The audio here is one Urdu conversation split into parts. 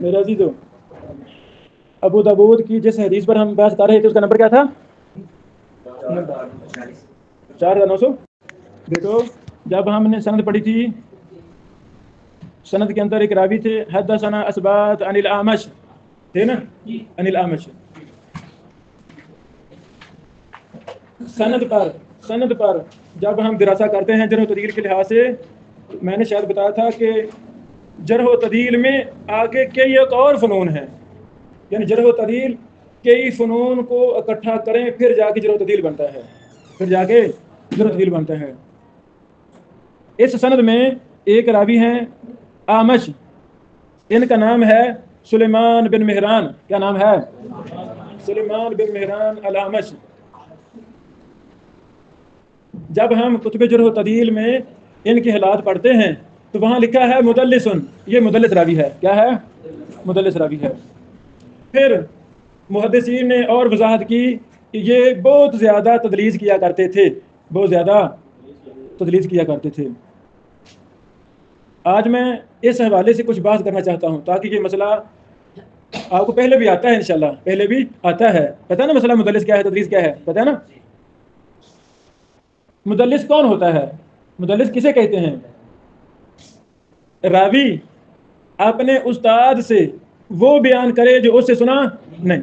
میرا عزیزو، ابو داؤد کی جس حدیث پر ہم بحث کر رہے تھے اس کا نمبر کیا تھا؟ 4900۔ دیکھو جب ہم نے سند پڑھی تھی، سند کے اندر ایک راوی تھے حدثنا اسبات عن الاعمش، تھے نا، عن الاعمش۔ سند پر جب ہم دراسہ کرتے ہیں جرح و تعدیل کے لحاظ سے، میں نے شاید بتایا تھا کہ جرح و تعدیل میں آگے کئی ایک اور فنون ہیں، یعنی جرح و تعدیل کئی فنون کو اکٹھا کریں پھر جا کے جرح و تعدیل بنتا ہے، پھر جا کے جرح و تعدیل بنتا ہے۔ اس سند میں ایک راوی ہیں اعمش، ان کا نام ہے سلیمان بن مہران۔ کیا نام ہے؟ سلیمان بن مہران الاعمش۔ جب ہم کتب جرح و تعدیل میں ان کے حالات پڑھتے ہیں تو وہاں لکھا ہے مدلسن، یہ مدلس راوی ہے۔ کیا ہے؟ مدلس راوی ہے۔ پھر محدثین نے اور وضاحت کی کہ یہ بہت زیادہ تدلیس کیا کرتے تھے، بہت زیادہ تدلیس کیا کرتے تھے۔ آج میں اس حوالے سے کچھ بات کرنا چاہتا ہوں تاکہ یہ مسئلہ آپ کو پہلے بھی آتا ہے، انشاءاللہ پہلے بھی آتا ہے، پتہ ہے نا مسئلہ مدلس کیا ہے، تدلیس کیا ہے، پتہ ہے نا؟ مدلس کون ہوتا ہے؟ مدلس کسے کہتے ہیں؟ راوی اپنے استاد سے وہ بیان کرے جو اس سے سنا نہیں۔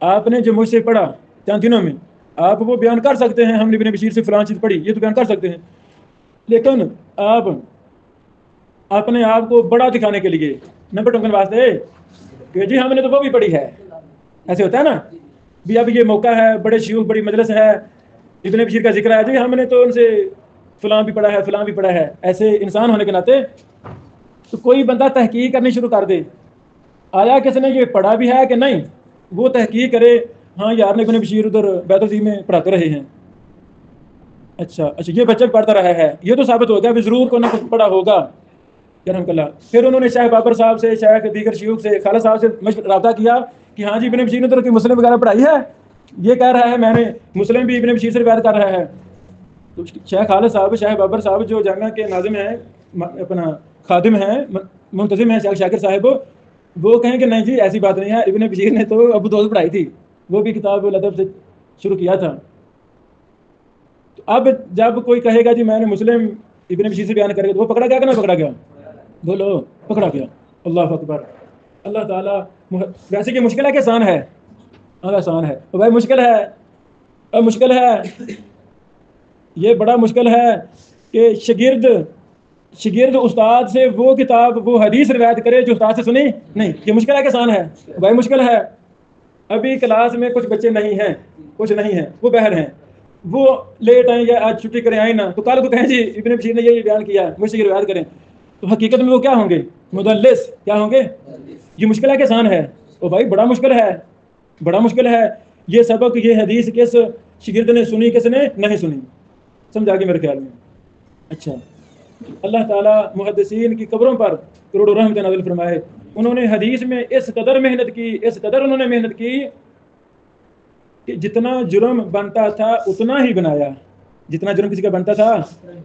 آپ نے جو مجھ سے پڑھا چند دنوں میں، آپ وہ بیان کر سکتے ہیں، ہم نے ابن بشیر سے فلان چیز پڑھی، یہ تو بیان کر سکتے ہیں، لیکن آپ اپنے آپ کو بڑا دکھانے کے لیے، نمبر ٹنگن واسطے کہ جی ہم نے تو وہ بھی پڑھی ہے، ایسے ہوتا ہے نا، بھی اب یہ موقع ہے، بڑے شیوخ، بڑی مجلس ہے، ابن بشیر کا ذکر ہے، جی ہم نے تو ان سے فلاں بھی پڑھا ہے، فلاں بھی پڑھا ہے۔ ایسے انسان ہونے کے ناطے تو کوئی بندہ تحقیق کرنی شروع کر دے، آیا کس نے یہ پڑھا بھی ہے کہ نہیں، وہ تحقیق کرے، ہاں یار نے ابن بشیر ادھر بیت العظیم میں پڑھاتے رہے ہیں، اچھا یہ بچہ پڑھتا رہا ہے، یہ تو ثابت ہو گیا بھی ضرور کو نہ کچھ پڑھا ہوگا رحمۃ اللہ۔ پھر انہوں نے شیخ بابر صاحب سے، شیخ دیگر شیوخ سے، خالد صاحب سے رابطہ کیا کہ ہاں جی ابن بشیر نے تو مسلم وغیرہ پڑھائی ہے، یہ کہہ رہا ہے میں نے مسلم بھی ابن بشیر سے روایت کر رہا ہے۔ تو شیخ خالد صاحب، شیخ بابر صاحب جو جامعہ کے ناظم ہیں، اپنا خادم ہیں، منتظم ہیں، شیخ شاکر صاحب، وہ کہیں کہ نہیں جی ایسی بات نہیں ہے، ابن بشیر نے تو ابو داؤد پڑھائی تھی، وہ بھی کتاب الادب سے شروع کیا تھا۔ تو اب جب کوئی کہے گا جی میں نے مسلم ابن بشیر سے بیان کرے گا تو وہ پکڑا گیا کہ نہ پکڑا گیا؟ بولو پکڑا گیا۔ اللہ اکبر۔ اللہ تعالیٰ ویسے کہ مشکل ہے کہ آسان ہے؟ آسان ہے تو بھائی مشکل ہے، اب مشکل ہے، یہ بڑا مشکل ہے کہ شاگرد استاد سے وہ کتاب، وہ حدیث روایت کرے جو استاد سے سنی نہیں۔ یہ مشکل ہے کہ آسان ہے؟ بھائی مشکل ہے۔ ابھی کلاس میں کچھ بچے نہیں ہیں، کچھ نہیں ہیں، وہ باہر ہیں، وہ لیٹ آئیں یا آج چھٹی کریں آئیں نا، تو کل کو کہیں جی ابن بشیر نے یہ بیان کیا، مجھ سے یہ روایت کریں، تو حقیقت میں وہ کیا ہوں گے؟ مدلس۔ کیا ہوں گے؟ یہ مشکل ہے کہ آسان ہے؟ او بھائی بڑا مشکل ہے، بڑا مشکل ہے۔ یہ سبق، یہ حدیث کس شاگرد نے سنی، کس نے نہیں سنی، سمجھا گے میرے خیال میں؟ اچھا، اللہ تعالیٰ محدثین کی قبروں پر کروڑوں رحمت نازل فرمائے۔ انہوں نے حدیث میں اس قدر محنت کی، اس قدر انہوں نے محنت کی کہ جتنا جرم بنتا تھا اتنا ہی بنایا، جتنا جرم کسی کا بنتا تھا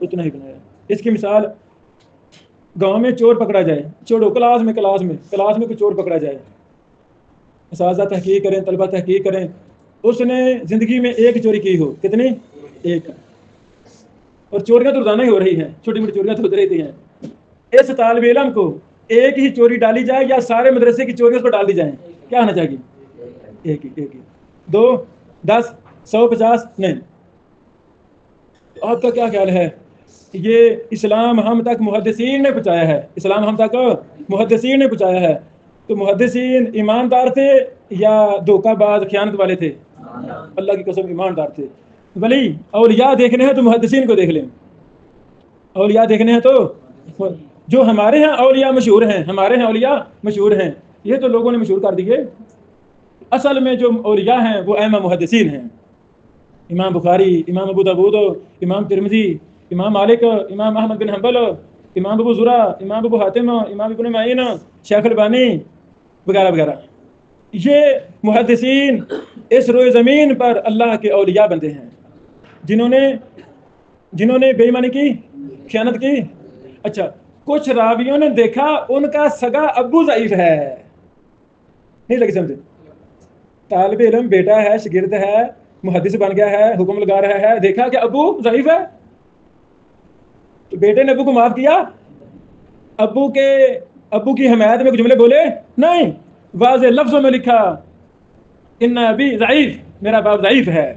اتنا ہی بنایا۔ اس کی مثال، گاؤں میں چور پکڑا جائے، چھوڑو کلاس میں کوئی چور پکڑا جائے، اساتذہ تحقیق کریں، طلبہ تحقیق کریں، اس نے زندگی میں ایک چوری کی ہو، کتنی؟ ایک، اور چوریاں تو روزانہ ہی ہو رہی ہیں، چھوٹی موٹی چوریاں تو ہوتی رہتی ہیں۔ اس طالب علم کو ایک ہی چوری ڈالی جائے یا سارے مدرسے کی چوریاں اس پر ڈال دی جائیں، کیا ہونا چاہیے؟ ایک ہی، 2، 10، 100، 50 نہیں۔ آپ کا کیا خیال ہے؟ یہ اسلام ہم تک محدثین نے پہنچایا ہے، اسلام ہم تک محدثین نے پہنچایا ہے، تو محدثین ایماندار تھے یا دھوکہ باز خیانت والے تھے؟ اللہ کی قسم ایماندار تھے۔ ولی اولیاء دیکھنے ہیں تو محدثین کو دیکھ لیں، اولیاء دیکھنے ہیں تو جو ہمارے ہیں اولیاء مشہور ہیں، ہمارے ہیں اولیاء مشہور ہیں، یہ تو لوگوں نے مشہور کر دیے، اصل میں جو اولیاء ہیں وہ ائمہ محدثین ہیں، امام بخاری، امام ابو داؤد، امام ترمذی، امام مالک، امام احمد بن حنبل، امام ابو زرع، امام ابو حاتم، امام ابن معین، شیخ البانی وغیرہ وغیرہ۔ یہ محدثین اس روئے زمین پر اللہ کے اولیاء بندے ہیں، جنہوں نے بے ایمانی کی، خیانت کی۔ اچھا، کچھ راویوں نے دیکھا ان کا سگا ابو ضعیف ہے. نہیں لگی سمجھے؟ طالب علم بیٹا ہے، شاگرد ہے، محدث بن گیا ہے، حکم لگا رہا ہے، دیکھا کہ ابو ضعیف ہے، تو بیٹے نے ابو کو معاف کیا؟ ابو کی حمایت میں کچھ جملے بولے؟ نہیں، واضح لفظوں میں لکھا ان ابی ضعیف، میرا باپ ضعیف ہے.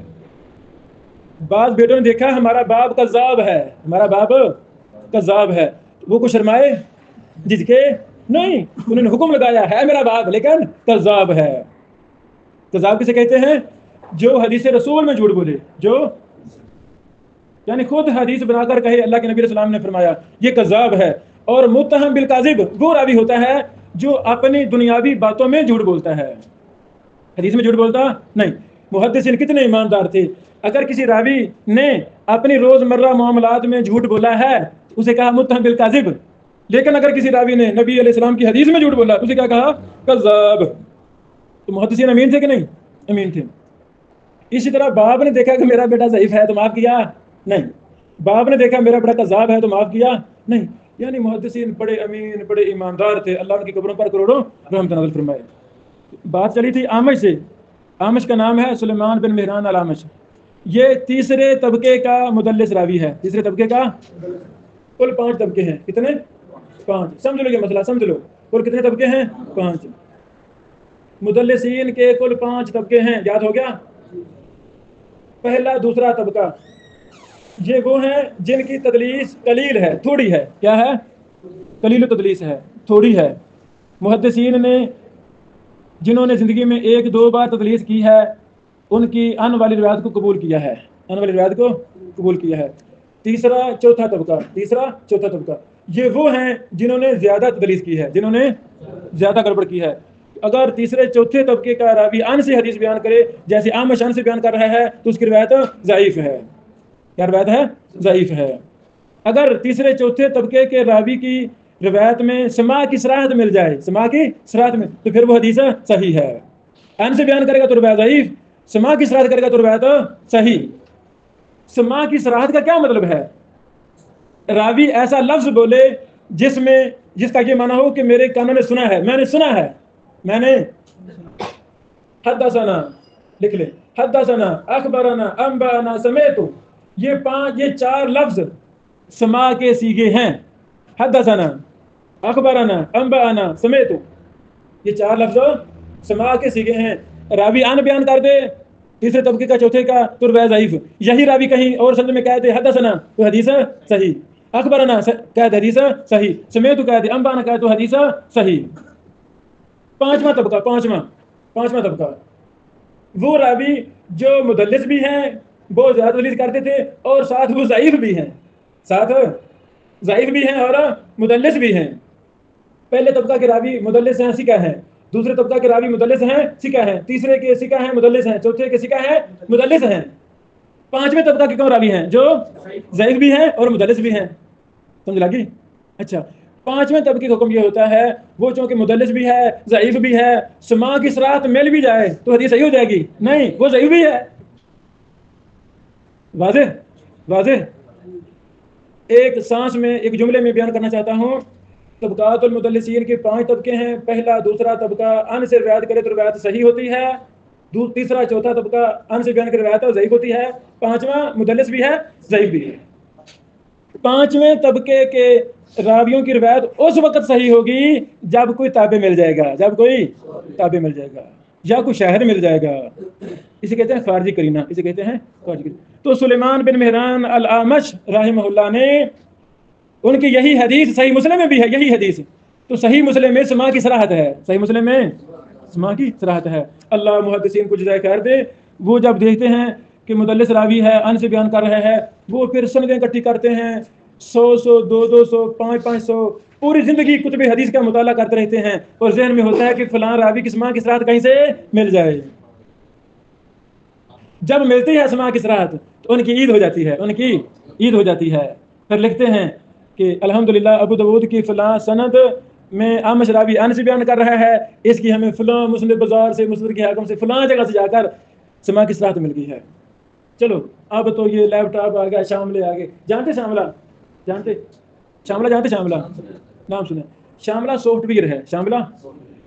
بعض بیٹوں نے دیکھا ہمارا باپ کذاب ہے، ہمارا باپ کذاب ہے، وہ کو شرمائے جھجکے نہیں، انہوں نے حکم لگایا ہے میرا باپ لیکن کذاب ہے. کذاب کسے کہتے ہیں؟ جو حدیث رسول میں جھوٹ بولے، جو یعنی خود حدیث بنا کر کہے اللہ کے نبی علیہ السلام نے فرمایا، یہ کذاب ہے. اور متہم بالکاذب وہ راوی ہوتا ہے جو اپنی دنیاوی باتوں میں جھوٹ بولتا ہے، حدیث میں جھوٹ بولتا نہیں. محدثین کتنے ایماندار تھے، اگر کسی راوی نے اپنی روزمرہ معاملات میں جھوٹ بولا ہے اسے کہا متہم بالکاذب، لیکن اگر کسی راوی نے نبی علیہ السلام کی حدیث میں جھوٹ بولا اسے کیا کہا؟ کذاب. تو محدثین امین تھے کہ نہیں؟ امین تھے. اسی طرح باپ نے دیکھا کہ میرا بیٹا ضعیف ہے تو معاف کیا؟ نہیں. باپ نے دیکھا میرا بیٹا کذاب ہے تو معاف کیا؟ نہیں. یعنی محدثین بڑے امین، بڑے ایماندار تھے، اللہ ان کی قبروں پر کروڑوں رحمت نازل فرمائے. بات چلی تھی آمش سے. آمش کا نام ہے سلیمان بن مہران الامش. یہ تیسرے طبقے کا مدلس راوی ہے. تیسرے طبقے کا کل 5 طبقے ہیں. کتنے؟ 5. سمجھ لو یہ مسئلہ، سمجھ لو کل کتنے طبقے ہیں؟ 5. مدلسین کے کل 5 طبقے ہیں، یاد ہو گیا؟ پہلا دوسرا طبقہ یہ وہ ہیں جن کی تدلیس قلیل ہے، تھوڑی ہے. کیا ہے؟ قلیل تدلیس ہے، تھوڑی ہے. محدثین نے جنہوں نے زندگی میں 1-2 بار تدلیس کی ہے ان کی ان والی روایت کو قبول کیا ہے، ان والی روایت کو قبول کیا ہے. تیسرا چوتھا طبقہ یہ وہ ہیں جنہوں نے زیادہ تدلیس کی ہے، جنہوں نے زیادہ گڑبڑ کی ہے. اگر تیسرے چوتھے طبقے کا راوی ان سے حدیث بیان کرے جیسے آمش ان سے بیان کر رہا ہے تو اس کی روایت ضعیف ہے. کیا روایت ہے؟ ضعیف ہے. اگر تیسرے چوتھے طبقے کے راوی کی روایت میں سماع کی صراحت مل جائے، سماع کی صراحت میں، تو پھر وہ حدیث صحیح ہے. ان سے بیان کرے گا تو روایت ضعیف، سماع کی صراحت کرے گا تو روایت صحیح. سماع کی صراحت کا کیا مطلب ہے؟ راوی ایسا لفظ بولے جس کا یہ معنی ہو کہ میرے کانوں نے سنا ہے، میں نے سنا ہے، میں نے حدثنا لکھ لیں، حدثنا، اخبرنا، انبانا، سمعت. یہ 4 لفظ سماع کے سیغے ہیں. حدثنا، اخبرنا، انبانا، سمعت، یہ 4 لفظ سماع کے سیغے ہیں. راوی ان بیان کر دے تیسرے طبقے کا چوتھے کا تو روایت ضعیف. یہی راوی کہیں اور سند میں کہہ دے حدثنا تو حدیث صحیح، اخبرنا کہہ دے حدیث صحیح، سمعت کہہ دے، انبانا کہہ تو حدیث صحیح. پانچواں طبقہ وہ راوی جو مدلس بھی ہیں، بہت زیادہ تدلیس کرتے تھے، اور ساتھ وہ ضعیف بھی ہیں اور مدلس بھی ہیں. پہلے طبقہ کے راوی مدلس ہیں، سکہ ہیں. دوسرے طبقہ کے راوی مدلس ہیں، سکہ ہیں. تیسرے کے سکہ ہیں، مدلس ہیں. چوتھے کے سکہ ہیں، مدلس ہیں. 5ویں طبقہ کے کون راوی ہیں؟ جو ضعیف بھی ہیں اور مدلس بھی ہیں. سمجھ لگی؟ اچھا، 5ویں طبقے کا حکم یہ ہوتا ہے وہ چونکہ مدلس بھی ہے، ضعیف بھی ہے، سماع کی صراحت مل بھی جائے تو حدیث صحیح ہو جائے گی؟ نہیں، وہ ضعیف بھی ہے. واضح. ایک سانس میں ایک جملے میں بیان کرنا چاہتا ہوں. طبقات المدلسین کے 5 طبقے ہیں. پہلا دوسرا طبقہ ان سے روایت کرے تو روایت صحیح ہوتی ہے. تیسرا چوتھا طبقہ ان سے بیان کرے روایت ضعیف ہوتی ہے. 5واں مدلس بھی ہے، ضعیف بھی ہے. 5ویں طبقے کے راویوں کی روایت اس وقت صحیح ہوگی جب کوئی تابع مل جائے گا، یا کوئی شاہد مل جائے گا. اسے کہتے ہیں خارجی کرینہ، تو سلیمان بن مہران الامش رحمہ اللہ نے ان کی یہی حدیث صحیح مسلم میں بھی ہے، یہی حدیث تو صحیح مسلم میں سماع کی صراحت ہے. صحیح مسلم میں سماع کی صراحت ہے. اللہ محدثین کو جزائے خیر دے. وہ جب دیکھتے ہیں کہ مدلس راوی ہے، ان سے بیان کر رہے ہیں، وہ پھر سندیں اکٹھی کرتے ہیں، 100 200 500 پوری زندگی کتب حدیث کا مطالعہ کرتے رہتے ہیں اور ذہن میں ہوتا ہے کہ فلاں راوی کی سماع کی صراحت کہیں سے مل جائے. جب ملتی ہے سماع کی صراحت تو ان کی عید ہو جاتی ہے. پھر لکھتے ہیں کہ الحمدللہ ابو داؤد کی فلاں سند میں اعمش راوی ان سے بیان کر رہا ہے، اس کی ہمیں فلاں مسند بازار سے، مسند کے حاکم سے، فلاں جگہ سے جا کر سماع کی صراحت مل گئی ہے. چلو اب تو یہ لیپ ٹاپ آ گیا، شاملے آ گئے. جانتے شاملہ؟ جانتے شاملہ جانتے؟ شاملہ نام سنے؟ شاملہ سافٹ ویئر ہے. شاملہ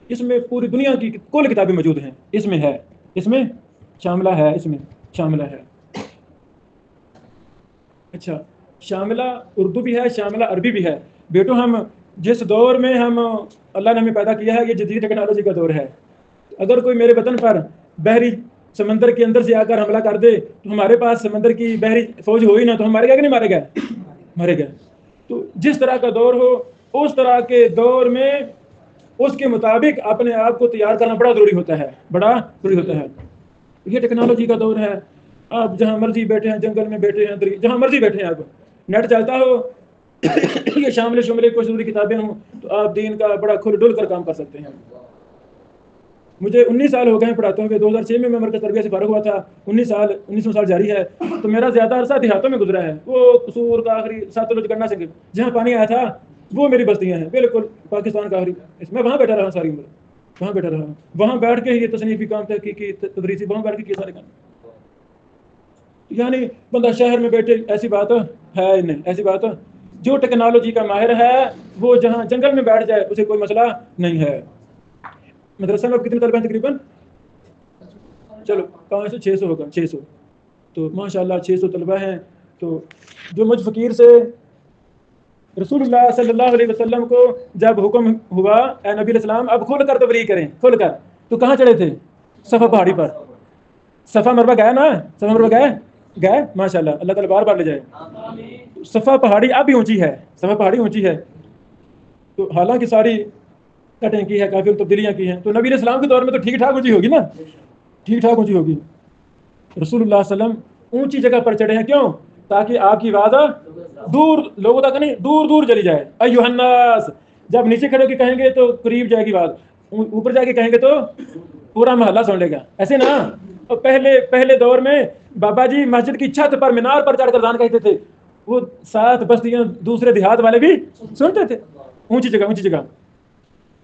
اس میں پوری دنیا کی کل کتابیں موجود ہیں. اس میں ہے، اس میں شاملہ ہے، اس میں شاملہ ہے. اچھا، شاملہ اردو بھی ہے، شاملہ عربی بھی ہے. بیٹو ہم جس دور میں اللہ نے ہمیں پیدا کیا ہے، یہ جدید ٹیکنالوجی کا دور ہے. اگر کوئی میرے وطن پر بحری سمندر کے اندر سے آ کر حملہ کر دے تو ہمارے پاس سمندر کی بحری فوج ہوئی نا، تو ہم مارے گا کہ نہیں مارے گا؟ مارے گا. تو جس طرح کا دور ہو اس طرح کے دور میں اس کے مطابق اپنے آپ کو تیار کرنا بڑا ضروری ہوتا ہے، بڑا ضروری ہوتا ہے. یہ ٹیکنالوجی کا دور ہے. آپ جہاں مرضی بیٹھے ہیں، جنگل میں بیٹھے ہیں، جہاں مرضی بیٹھے ہیں، آپ نیٹ چلتا ہو یہ شامل کوئی ضروری کتابیں ہوں تو آپ دین کا بڑا کھل ڈل کر کام کر سکتے ہیں. مجھے 19 سال ہو گئے ہیں پڑھاتے ہوئے. 2006 میں مرکز تربیت سے فارغ ہوا تھا. 19 سال جاری ہے. تو میرا زیادہ عرصہ دیہاتوں میں گزرا ہے. وہ قصور کا آخری ساتلج گننا سنگھ جہاں پانی آیا تھا وہ میری بستیاں ہیں، بالکل پاکستان کا آخری. میں وہاں بیٹھا رہا ساری عمر، وہاں بیٹھا رہا. وہاں بیٹھ کے یہ تصنیفی کام، تحقیقی تدریسی، وہاں بیٹھ کے کیے سارے کام. یعنی بندہ شہر میں بیٹھے ایسی بات ہے نہیں، ایسی بات. جو ٹیکنالوجی کا ماہر ہے وہ جہاں جنگل میں بیٹھ جائے اسے کوئی مسئلہ نہیں ہے. مدرسہ میں کتنے طلبہ ہیں تقریباً؟ چلو 500-600 ہوگا، 600. تو ماشاء اللہ 600 طلبہ ہیں. تو جو مجھ فقیر سے رسول اللہ صلی اللہ علیہ وسلم کو جب حکم ہوا اے نبی علیہ السلام اب کھل کر تبلیغ کریں، کھل کر، تو کہاں چڑھے تھے؟ صفا پہاڑی پر. صفا مربع گئے نا؟ صفا مربع گئے ماشاء اللہ. اللہ تعالیٰ بار بار لے جائے. صفا پہاڑی اب بھی اونچی ہے، صفا پہاڑی اونچی ہے. تو حالانکہ ساری کٹیں کی ہے، کافی تبدیلیاں کی ہیں. تو نبی علیہ السلام کے دور میں تو ٹھیک ٹھاک اونچی ہوگی نا، ٹھیک ٹھاک اونچی ہوگی. رسول اللہ صلی اللہ علیہ وسلم اونچی جگہ پر چڑھے ہیں. کیوں؟ تاکہ آپ کی آواز دور لوگوں تک نہیں، دور دور چلی جائے. ایھا الناس، جب نیچے کھڑے ہو کے کہیں گے تو قریب جائے گی بات، اوپر جا کے کہیں گے تو پورا محلہ سن لے گا. ایسے نا. اور پہلے دور میں بابا جی مسجد کی چھت پر مینار پر چڑھ کر اذان کہتے تھے. وہ 7 بستیاں دوسرے دیہات والے بھی سنتے تھے. اونچی جگہ، اونچی جگہ.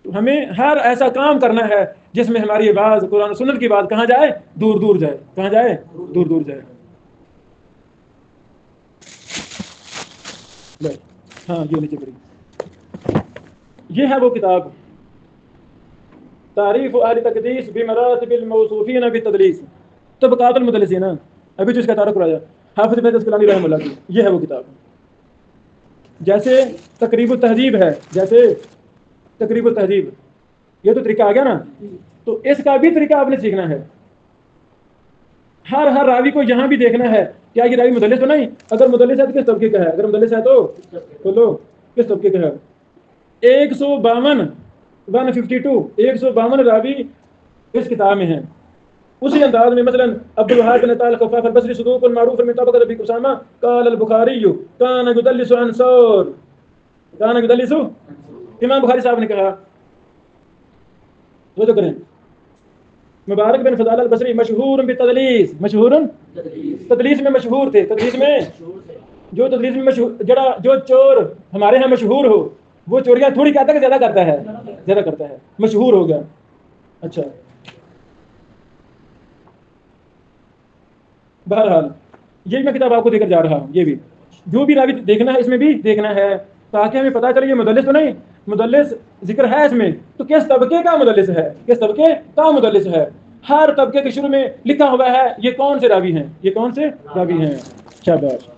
تو ہمیں ہر ایسا کام کرنا ہے جس میں ہماری آواز قرآن و سنت کی بات کہاں جائے؟ دور دور جائے. کہاں جائے؟ دور دور جائے. ہاں یہ نیچے پڑی. یہ ہے وہ کتاب تعریف اہل تقدیس بمراتب الموصوفین بالتدلیس، طبقات المدلسین. ابھی جو اس کا تعارف کرایا حافظ ابن اسقلانی رحمہ اللہ کی. یہ ہے وہ کتاب. جیسے تقریب التہذیب ہے، جیسے تقریب التہذیب، یہ تو طریقہ آ گیا نا. تو اس کا بھی طریقہ آپ نے سیکھنا ہے. ہر راوی کو یہاں بھی دیکھنا ہے کیا یہ راوی مدلس تو نہیں. اگر مدلس ہے تو کس طبقے کا ہے؟ اگر مدلس ہے تو بولو کس طبقے کا ہے. 152 راوی اس کتاب میں ہیں. اسی انداز میں مثلا عبد الوهاب بن طالق خفاف البصری صدوق معروف من طبقة ابي اسامہ قال البخاري كان يدلس عن ثور، كان يدلس. امام بخاری صاحب نے کہا، وہ تو کریں، مبارک بن فضال البصری مشہور بالتدلیس، مشہور تدلیس میں مشہور تھے. تدلیس میں جو تدلیس میں مشہور، جو چور ہمارے ہاں مشہور ہو وہ چوریاں تھوڑی کہتا ہے کہ زیادہ کرتا ہے، زیادہ کرتا ہے، مشہور ہو گیا. اچھا بہرحال یہ میں کتاب آپ کو دے کر جا رہا ہوں. یہ بھی جو بھی راوی دیکھنا ہے اس میں بھی دیکھنا ہے تاکہ ہمیں پتہ چلے یہ مدلس تو نہیں. مدلس ذکر ہے اس میں تو کس طبقے کا مدلس ہے، کس طبقے کا مدلس ہے. ہر طبقے کے شروع میں لکھا ہوا ہے یہ کون سے راوی ہیں، یہ کون سے راوی ہیں. شاباش.